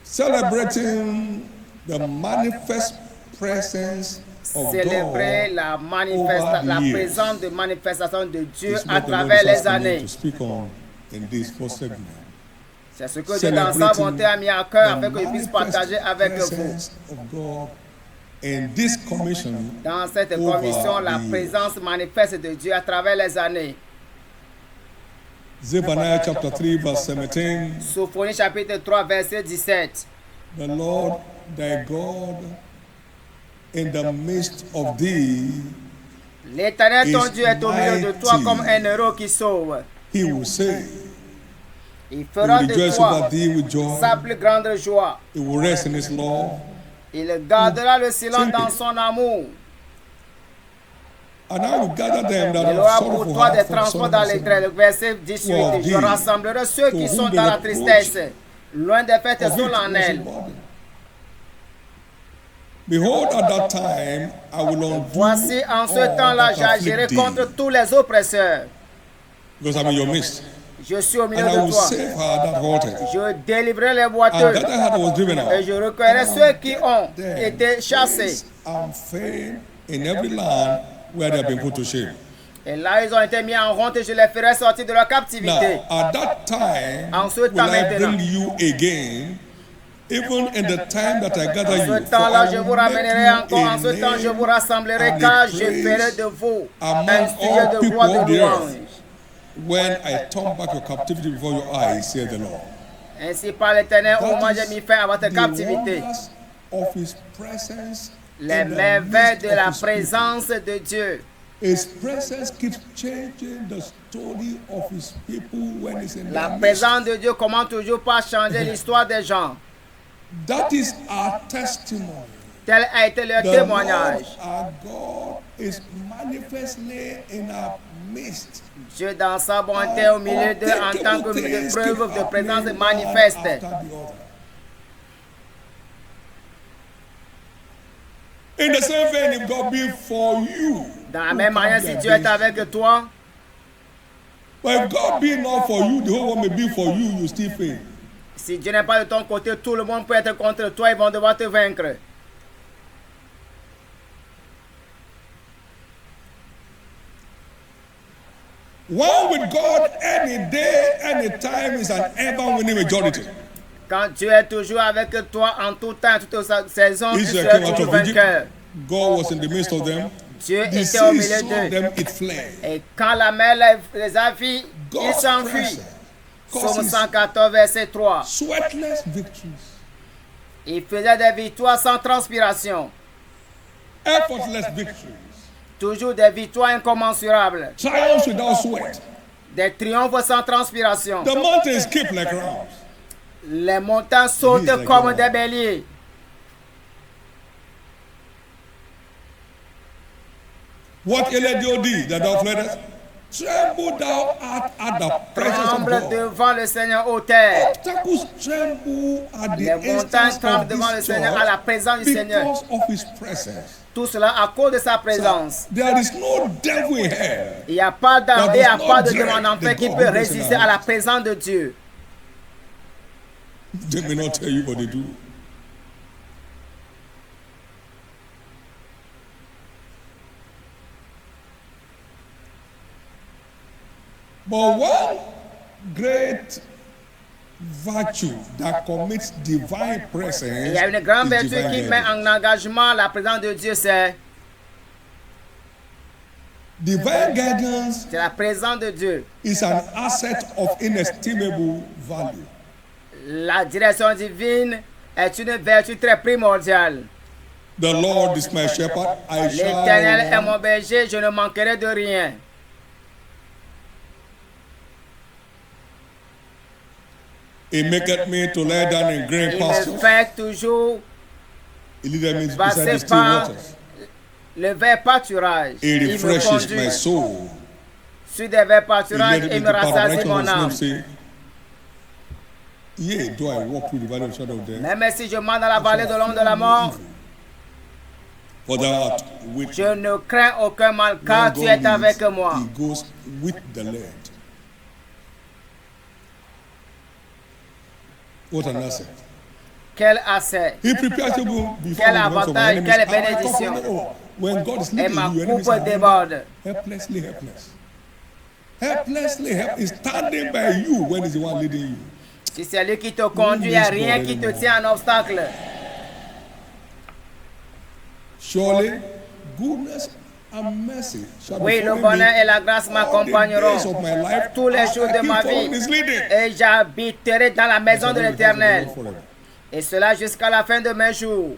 celebrating the manifest presence of Célébrer God la over présence de years manifestation de Dieu is à what the Lord travers is les asking me années. to speak on in this first segment. C'est ce que Dieu dans sa bonté a mis à cœur afin que je puisse partager avec vous. Presence of God in this commission Dans cette over commission, la the years. présence manifeste de Dieu à travers les années. Zephaniah chapter 3 verse 17. Sophonie chapitre 3 verset 17. The Lord thy God in the midst of thee, L'Éternel ton Dieu est au milieu de toi mighty. comme un héros qui sauve. he will say, Il he fera will de rejoice toi over thee with joy. sa plus grande joie. He will rest in his love. Il gardera le silence dans son amour. And I will gather them that Il have aura pour sorrowful toi des heart for transports sorrow dans and les sorrow. traits. Le verset 18. Je rassemblerai ceux qui sont dans la tristesse, loin des fêtes Of it was solennelles. embodied. Behold, at that time I will undo Voici en ce all temps-là, that j'agirai afflict contre thee, tous les oppresseurs. because I'm in your midst. Je suis au milieu And I de will toi. save her that halted, Je délivrerai les and boiteux. that I had was driven Et out. je recueillerai ceux qui ont Then été chassés. praise and fame in every land where they have been put to shame. Et là, ils ont été mis en honte et je les ferai sortir de leur captivité. Now, at that time En ce will temps I maintenant. bring you again, even in the time that I gather En you. ce For temps-là, I je will vous make ramènerai you encore. a En ce temps, je vous name rassemblerai, and a car je praise ferai de vous among un sujet all de people gloire of de the louange. earth, when I turn back your captivity before your eyes, saith the Lord. Ainsi par l'Éternel, au That moins is j'ai mis fin à votre the captivité. wonders of his presence Les in the merveilles midst de of la his présence de Dieu. people. His presence keeps changing the story of his people when he's in La their midst. présence de Dieu commence toujours par changer l'histoire des gens. That is our testimony. Tel a été leur The témoignage. Lord our God is manifestly in our midst. Dieu dans sa bonté au milieu d'eux en tant que de preuve de présence manifeste. In the same vein, if God be for you, Dans la même manière, si Dieu est avec toi, but if God be not for you, the whole world may be for you, you still fail. si Dieu n'est pas de ton côté, tout le monde peut être contre toi, ils vont devoir te vaincre. One with God any day, any time is an ever-winning majority. Quand Dieu est toujours avec toi en tout temps, toute saison, tu Israel seras came out toujours of Egypt. vainqueur. God was in the midst of them. Dieu The était au sea milieu saw d'eux. them, it fled. Et quand la mer les a vus, ils God's s'enfuient. presence Psaume causes 114, verset 3. sweatless victories, Il faisait des victoires sans transpiration. effortless victories, Toujours des victoires incommensurables. triumphs without sweat. Des triomphes sans transpiration. The mountains skip like rams. Les montagnes sautent He is like comme God. des béliers. What Elijah did that thou fleddest, tremble thou at the presence of Tremble God. devant le Seigneur au terre. Obstacles tremble at the Les montagnes instance tremblent of devant le this Seigneur à la church présence du Seigneur. because of his presence. Tout cela à cause de sa présence. There is no devil in hell. Il n'y a pas d'âme There et il n'y a does pas not de démon en dread enfer the qui God peut who lives in résister our à la midst. présence de Dieu. They may not tell you what they do. But one great virtue that commits divine presence Il y a une grande is vertu qui divine met guidance. en engagement la présence de Dieu, c'est Divine guidance la présence de Dieu. is an asset of inestimable value. La direction divine est une vertu très primordiale. The Lord is my shepherd, I L'Éternel est shall mon berger, je ne manquerai de rien. He maketh me to lie down in green Il me pastures. fait toujours He leadeth me beside passer the still par waters. le vert pâturage. He Il me refreshes my conduit soul. sur des verts He pâturages leadeth et me me to path of rassasie mon righteousness. âme. Say, yea, do I walk through the valley of the shadow of death, Même si je marche dans la vallée de l'ombre de la mort, for thou art with je ne crains aucun mal When car tu God es avec leads, moi. He goes with the Lord. What an asset. Quel accès, He prepares you before quel the hands of my avantage, enemies. quelle And I bénédiction. comprehend, oh, when God is et leading ma you, enemies coupe are déborde. helplessly helpless. Helplessly helpless. He's standing by you when he's the one leading you. Si c'est lui qui te conduit, il n'y a rien qui te tient en obstacle. Surely, goodness and mercy shall Oui, be le following bonheur me et la grâce all the m'accompagneront days of my life, tous les as jours I de keep ma following vie his leading. et j'habiterai dans la maison de I shall be faithful to the l'Éternel. Lord forever. Et cela jusqu'à la fin de mes jours.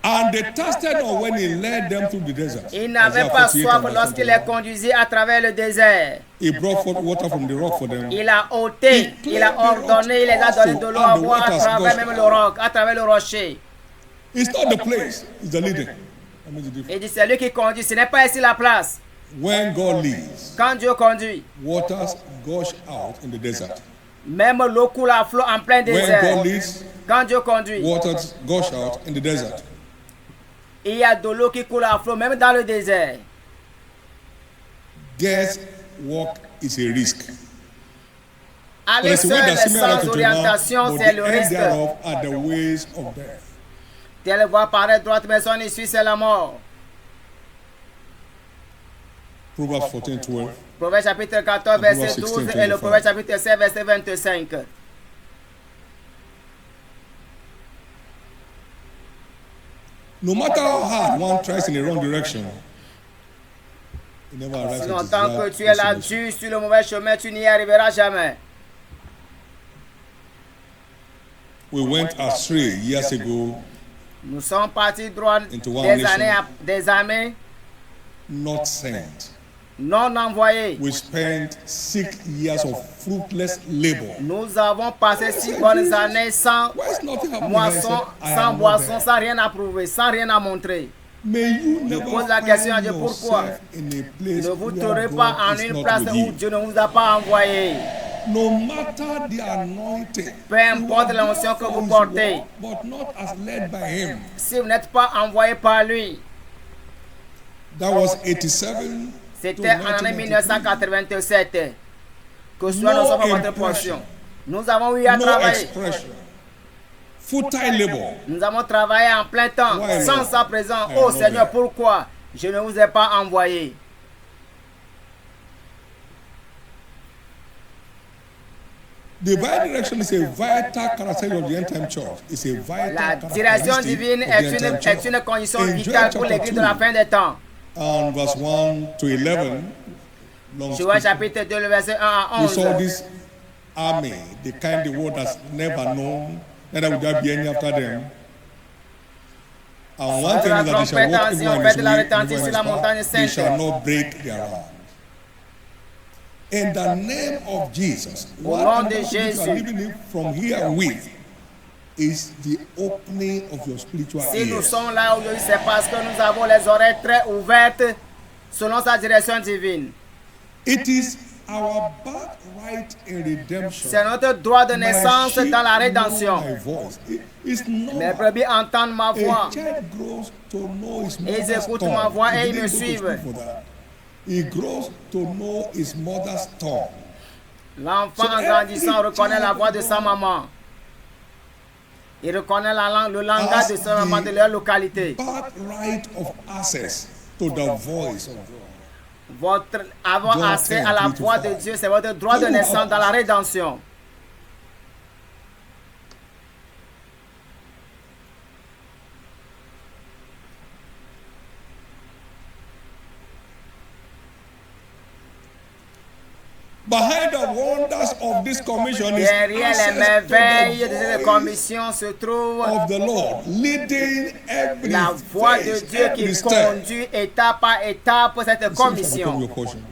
And they thirsted not when he led them through the desert. Il n'avait Isaiah pas 48 soif and verse lorsqu'il 21. les conduisit à travers le désert. He brought forth water from the rock for them. Il a ôté, il a ordonné, il les a donné de l'eau à boire à travers même le roc, à travers le rocher. It's not the place, it's the leading. That means the difference. Il dit c'est lui qui conduit, ce n'est pas ici la place. When God leads, Quand Dieu conduit, waters gush out in the desert. même l'eau coule à flot en plein When désert. God leads, Quand Dieu conduit, waters gush out in the desert. il y a de l'eau qui coule à flot même dans le désert. Guess walk is a risk. Aller There's a way seul that seemeth right sans unto a man, orientation, but c'est the le end risque. thereof are the ways of death. Telle voie paraît droite, mais son issue c'est la mort. Proverbs 14:12. Proverbe chapitre 14, verset Proverbs 12 16, et le 25. Proverbe chapitre 16, verset 25. No matter how hard one tries in the wrong direction, it never arrives Si at longtemps que its tu es là destination. dur sur le mauvais chemin, tu n'y arriveras jamais. We went astray years ago, Nous sommes partis droit Into one des nation. années, des années not sent. non envoyés. We spent 6 years of fruitless labor. Nous avons passé 6 bonnes années sans Why is nothing happening? I said, moisson, I sans am not boisson, there. sans rien à prouver, sans rien à montrer. May you Je never pose la question à find Dieu, pourquoi yourself in a place ne vous where trouvez God pas en is une not place with où you. Dieu ne vous a pas envoyé. No matter the anointing, Peu importe l'onction que vous portez, but not as led by him. si vous n'êtes pas envoyé par lui, That was 87 to c'était en année 1993. 1987 que cela No ne soit pas votre impression. portion. Nous avons eu à No travailler. expression. Futile labor. Nous avons travaillé en plein temps, Why, sans Lord? sa présence. I Oh am not Seigneur, there. pourquoi je ne vous ai pas envoyé? Divine direction is a vital characteristic of the end time church. It's a vital La direction characteristic divine of the end time est church. une condition In Joel vitale pour chapter l'église de la 2, fin des temps. and verse 1 to 11, long Joël speech, chapitre 2, le verset 1 à we saw 11. this army, the kind the world has never known, neither will there be any after them. And one thing is that they shall walk everyone in his way, everyone in his path. They shall not break their arms. In the name of Jesus, Au what nom I'm de asking you Jésus. are leaving from here with is the opening of your spiritual Si nous ears. sommes là aujourd'hui, c'est parce que nous avons les oreilles très ouvertes selon sa direction divine. It is our birthright in redemption. C'est notre droit de My naissance sheep dans la know rédemption. my voice. It's Mes normal. brebis entendent ma voix. A child grows to know his Ils mother's écoutent tongue. ma voix et He ils me didn't go to suivent. school for that. He grows to know his mother's tongue. L'enfant en grandissant reconnaît la voix de sa maman. Il reconnaît la langue, le langage de sa maman de leur localité. Birthright of access to the voice of God. Votre avoir John accès 10, à la 3 to voix de 5. Dieu, c'est votre droit de naissance dans la rédemption. Behind the wonders of this commission is Derrière les access merveilles de to cette the voice commission se trouve of the Lord, leading every la voix de phase, Dieu every qui step. conduit étape par étape cette This shall become commission. your portion.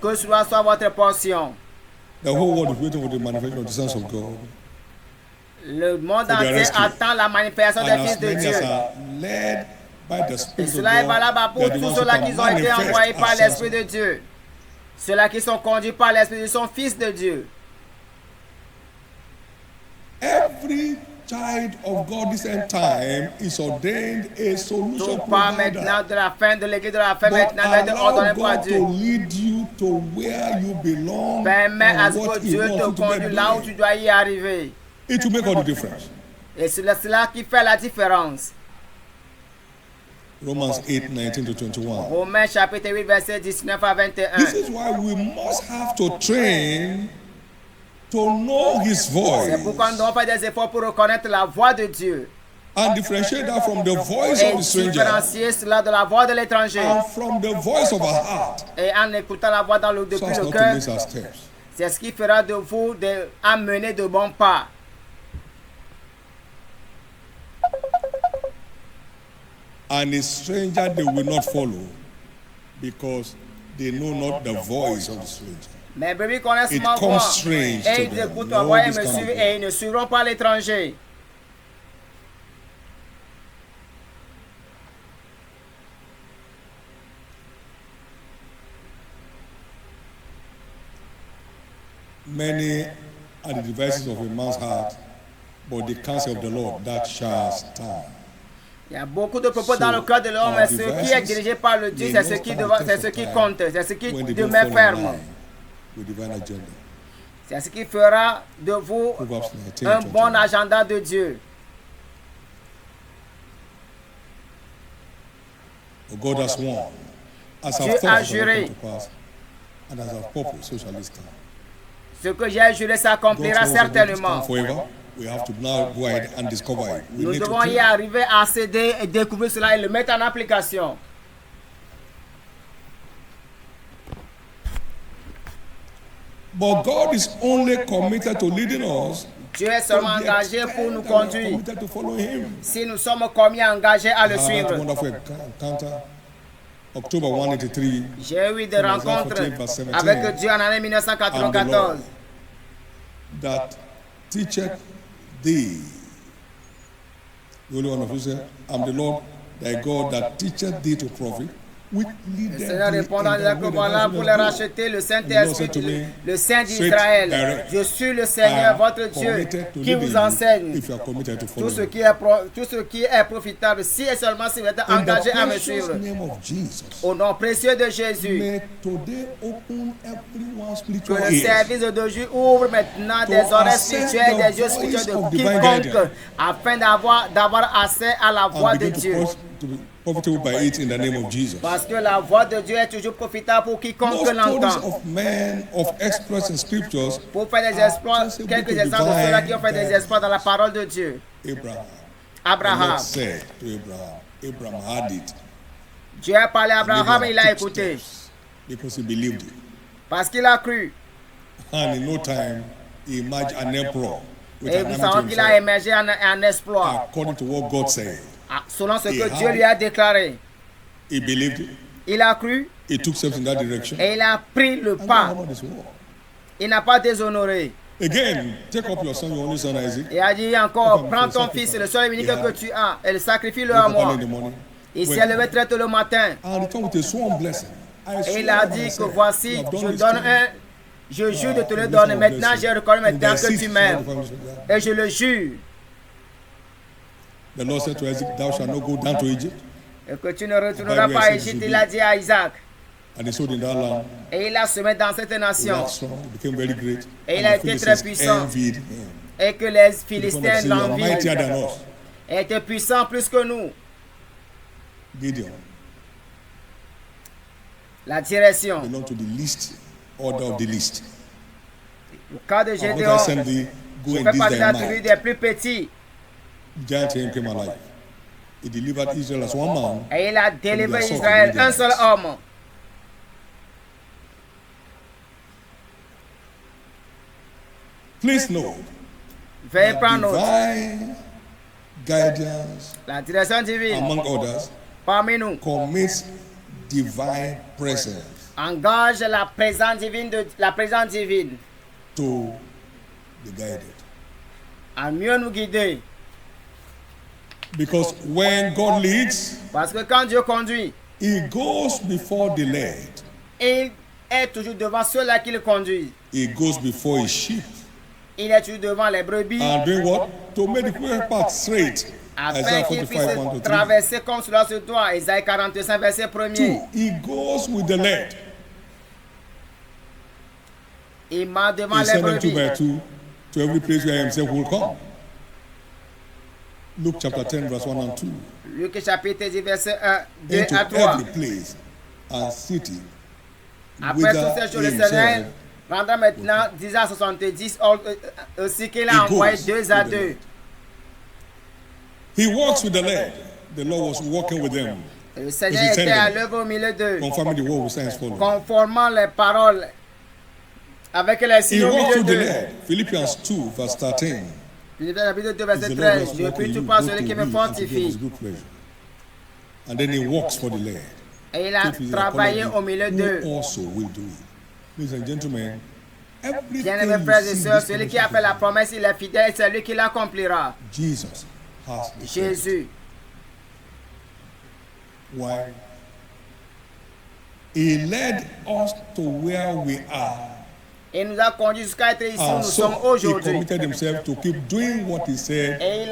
Que cela soit votre portion. The whole world is waiting for the manifestation of the sons of God. Le monde For their entier rescue. attend la manifestation des And fils as de many Dieu. as are led by the Et Spirit of cela est God, valable they pour are the tous ones who ceux-là can qui ont été manifest envoyés par as sons l'Esprit of de Dieu. Ceux-là qui sont conduits par l'Esprit de Dieu sont fils de Dieu. Every child of God this end time is ordained a solution Tout pas provider. maintenant de la fin de l'église de la fin But maintenant d'être ordonné allow par God Dieu. to lead you to where you belong Permets à and ce what que He Dieu wants te you to conduise get là où doing. tu dois y arriver. It will make all the difference. Et c'est cela qui fait la différence. Romans 8, 19 to 21. Romains chapitre 8, verset 19 à 21. This is why we must have to train to know His C'est voice pourquoi nous devons faire des efforts pour reconnaître la voix de Dieu and differentiate that from the voice et of the stranger différencier cela de la voix de l'étranger. and from the voice of our heart, Et en écoutant la voix so depuis as le not to cœur, miss our steps. c'est ce qui fera de vous amener de bons pas. And a stranger they will not follow because they know not the voice of the stranger. Mes brebis connaissent It ma comes voix strange et to ils them. écoutent No, ma voix et this me cannot suivent be. et ils ne suivront pas l'étranger. Many are the devices of a man's heart, but the counsel of the Lord that shall stand. Il y a beaucoup de propos dans le cœur de l'homme, mais ce qui est dirigé par le Dieu, c'est ce qui compte, c'est ce qui When they don't demeure fall in ferme. line with divine agenda. C'est ce qui fera de vous Proverbs 19, un bon 21. agenda de Dieu. For God has sworn, as Dieu I've a thought, it shall juré. come to pass, and as I've purposed, so shall it stand. Ce que j'ai juré s'accomplira God's word will not certainement. stand forever. We have to now go ahead and discover it. We Nous need to devons y train. arriver à céder et découvrir cela et le mettre en application. But God is only committed to leading us. Dieu est seulement engagé pour nous conduire Committed to follow Him. si nous sommes commis engagés à le That suivre. wonderful encounter, October 183. J'ai eu des rencontres avec Dieu en année 1994. That teacheth thee. The Holy One of Israel, I'm the Lord thy God that teacheth thee to profit. Le Seigneur répondant que voilà pour les racheter le Saint-Esprit, le Saint d'Israël. Je suis le Seigneur, votre Dieu, qui vous enseigne tout ce qui est profitable, si et seulement si vous êtes engagé à me suivre. Au nom précieux de Jésus, que le service d'aujourd'hui ouvre maintenant des oreilles spirituelles, des yeux spirituels de quiconque, afin d'avoir accès à la voix de Dieu. Profitable by it in the name of Jesus. Parce que la voix de Dieu est toujours profitable pour quiconque Most l'entend. stories of men of exploits in scriptures, Pour faire des exploits, quelques exemples de ceux-là qui ont fait des exploits dans la parole de Dieu. Abraham. The Abraham. Lord said to Abraham, Abraham had it. Dieu a parlé à Abraham Abraham et il a took écouté. steps because he believed it. Parce qu'il a cru. And in no time, he emerged an emperor with Et an nous army to savons qu'il a himself, émergé en exploit. according to what God said. Selon ce que Et Dieu lui a déclaré. He believed it. Il a cru He took steps in that direction. et il a pris le And pas. God honored his word. Il n'a pas déshonoré. Again, take up your son, your only son Isaac. Il a dit encore, prends ton fils, le seul et unique que tu as, et le sacrifie-le à Wake up early moi. in the morning. Il s'est levé très tôt le matin. And return with a sworn blessing. I Et swear il a by dit que myself, voici, you have done je this donne to me. je jure de te le donner. Maintenant, j'ai reconnu maintenant que tu m'aimes. The Et je le jure. Lord said to Isaac, thou shalt not go down to Egypt. Et que tu ne retourneras pas à Égypte, il a dit à Isaac. And he sowed in that land. Et il a semé dans cette He nation. waxed strong, he became very great. Et il And a the été très Philistines puissant. envied him. Et que les Because Philistins they said, you are mightier l'envient. than us. Il était puissant plus que nous. Gideon La direction. belonged to the least order of the least. Le cas de What I Gédéon, send thee, go je in fais this partie de la thy tribu might. des plus petits. Giant him came alive. He delivered Israel as one man. Et il a délivré Israël, un seul homme. Please know Veuillez that prendre note. divine guidance, La direction divine, among others, parmi nous, commits divine presence engage la présence divine to the guided. à mieux nous guider. Because when God leads, Parce que quand Dieu conduit, He goes before the led. il est toujours devant ceux-là qui le conduisent. He goes before His sheep. Il est toujours devant les brebis. And doing what? To make the crooked path straight. Afin qu'il puisse traverser comme cela se doit. Isaïe 45, verset 1er. 2. He goes with the led. Il marche devant He les sent them brebis. 2 by 2 to every place where himself will come. Luke chapter 10, verse 1 and 2. Luc chapitre 10, verset 1, 2 Into à 3. every place and city. Après toutes ces choses, le Seigneur rendra maintenant 10 à 70, aussi qu'il a envoyé 2 à 2. He walks with the led. The Lord was walking with them. Le Seigneur était à l'œuvre au milieu d'eux, Confirming the word with signs following. conformant les paroles avec les He signes au walks milieu with the d'eux. led. Philippians 2, verse 13. Philippiens chapitre 2, It's verset the Lord 13. that's Je walking puis you, tout par both celui to qui me will and to give his fortifie. good pleasure. And then he walks for the led. Et il a travaillé au milieu d'eux. Who also will do it. Ladies and gentlemen, everything Bien-aimés you frères et see sœurs, this celui qui a fait la promesse, il est fidèle, c'est lui qui l'accomplira. Jesus has the Jésus. Why? He led us to where we are. Il nous a conduits jusqu'à être ici où And nous sommes so he aujourd'hui. committed himself to keep doing what he said. Et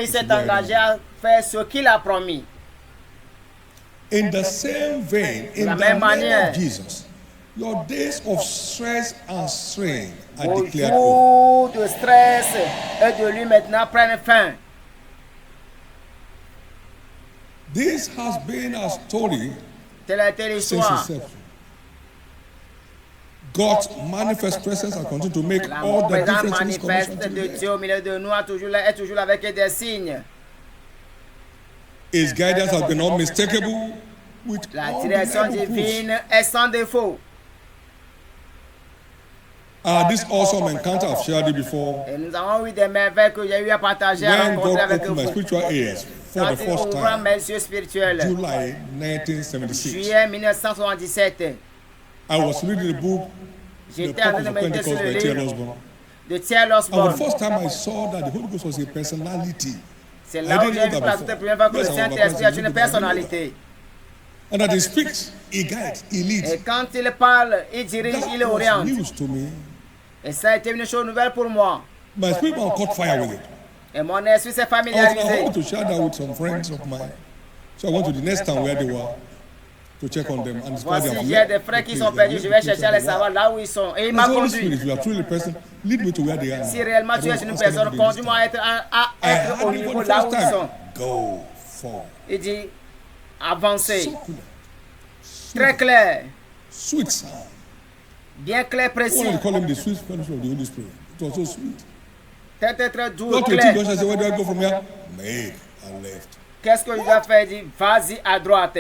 il s'est engagé à faire ce qu'il a promis. In the same vein, in la the même name manière, of Jesus, your days of stress and strain are Vos declared over. jours de stress et de lui maintenant prennent fin. This has been a story Telle a été since l'histoire. inception. God's manifest presence has continued to make La all the présence difference in this manifeste connection de today. Dieu au milieu de nous est toujours là avec des signes. His guidance has been unmistakable with La direction undeniable proof. divine est sans défaut. This awesome encounter I've shared it before. Et nous avons eu des merveilles que j'ai eu à partager, à When rencontrer God avec opened my vous. spiritual ears for Quand the il first ouvra time, mes yeux spirituels, July 1976, juillet 1977, I was reading the book, The j'étais en train Purpose de of méditer sur Pentecost le by T.L. livre Osborne. de T.L. And the Osborne. first time I saw that the Holy Ghost was a personality, C'est là où j'ai vu pour la toute première fois que le Yes, I was Saint-Esprit est une baptized. personnalité. and that he speaks, he guides, he leads. Et quand il parle, il dirige, il That was oriente. news to me. Et ça a été une chose nouvelle pour moi. My spirit man caught fire with it. Et mon esprit s'est I familiarisé. wanted to share that with some friends of mine. So I went to the next town where they were to check on them and discover Voici, their j'ai des frères qui sont perdus, je vais chercher à les savoir là où ils sont. Et il m'a Holy conduit. Spirit, you are truly the person, lead me to where they are. Si réellement tu es une personne, conduis-moi à être au niveau là où ils sont. Go forward. Il dit, avancez. So clear. Très clair, Sweet sound. bien clair, I précis. wanted to call him the sweet fellowship of the Holy Spirit. It was so sweet. Très, très, très doux, Not to clair. Joshua said, where do I go from here? Make a left. Qu'est-ce que je dois faire? Il dit, vas-y à droite.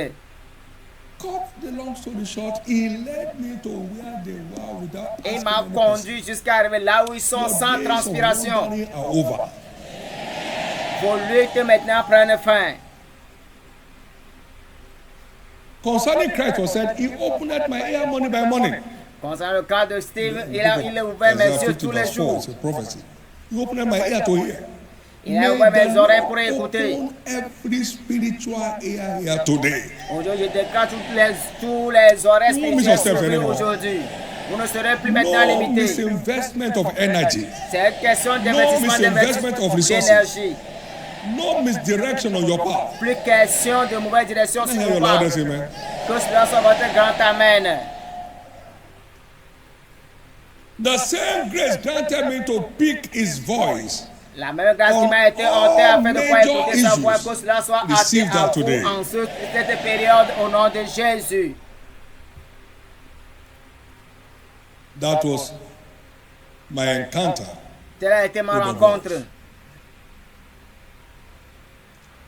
Cut the long story short, he led me to where they were without Et il asking m'a any question. conduit jusqu'à arriver là où ils sont Your sans days of transpiration. wandering are over. Vos luttes maintenant prennent fin. Concerning Christ was said, he opened my ear morning by morning. Concernant le cas de Steve, il a ouvert mes Isaiah yeux 50 tous les verse 4, jours. it's a prophecy. He opened my ear to hear. Il a ouvert May mes the oreilles Lord pour écouter. open every spiritual ear here today. Aujourd'hui, je déclare tous les oreilles You won't miss spirituelles yourself s'ouvrent anymore. aujourd'hui. Vous ne serez plus maintenant No limité. misinvestment of energy. C'est une question d'investissement misinvestment of resources. d'énergie. No misdirection on your part. Plus question de mauvaise direction Can I sur hear vos your part. loudest amen? Que cela soit votre grand amen. The same grace granted me to pick his voice. La même grâce qui m'a été On ôtée afin de all pouvoir écouter sa major voix, issues. que cela soit hâté Receive à that vous today. en cette période au nom de Jésus. That was my encounter. Telle a été ma With the rencontre. voice.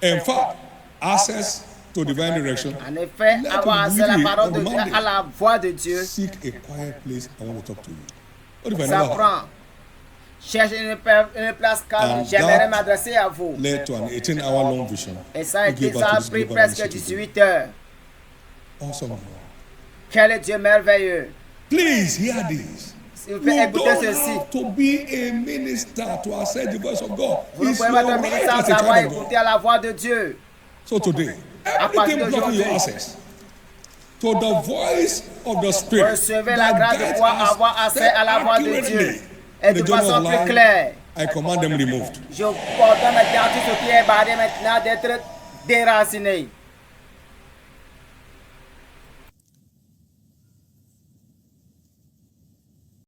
In fact, access to divine direction. En effet, Let avoir me accès à la lead you parole on de Dieu, Monday. à la voix de Dieu, Seek a quiet place. I want to talk to you. What if I ça never had? prend. Cherche une place calme, And j'aimerais that m'adresser à vous. Led to an 18-hour long vision. Et ça a to give été, back ça to a this pris global presque initiative. 18 heures. Awesome. Quel Dieu merveilleux. Please hear this. S'il vous You plaît, écoutez don't ceci. have to be a minister to access the voice of God. Vous ne It's pouvez your pas être right ministre as sans a savoir child of God. écouter à la voix de Dieu. So today, partir everything blocking d'aujourd'hui, your access to the voice of the Spirit Recevez la grâce de pouvoir avoir accès à la voix de Dieu. et de façon plus claire. I command them removed. Je ordonne maintenant tout ce qui est barré maintenant d'être déraciné.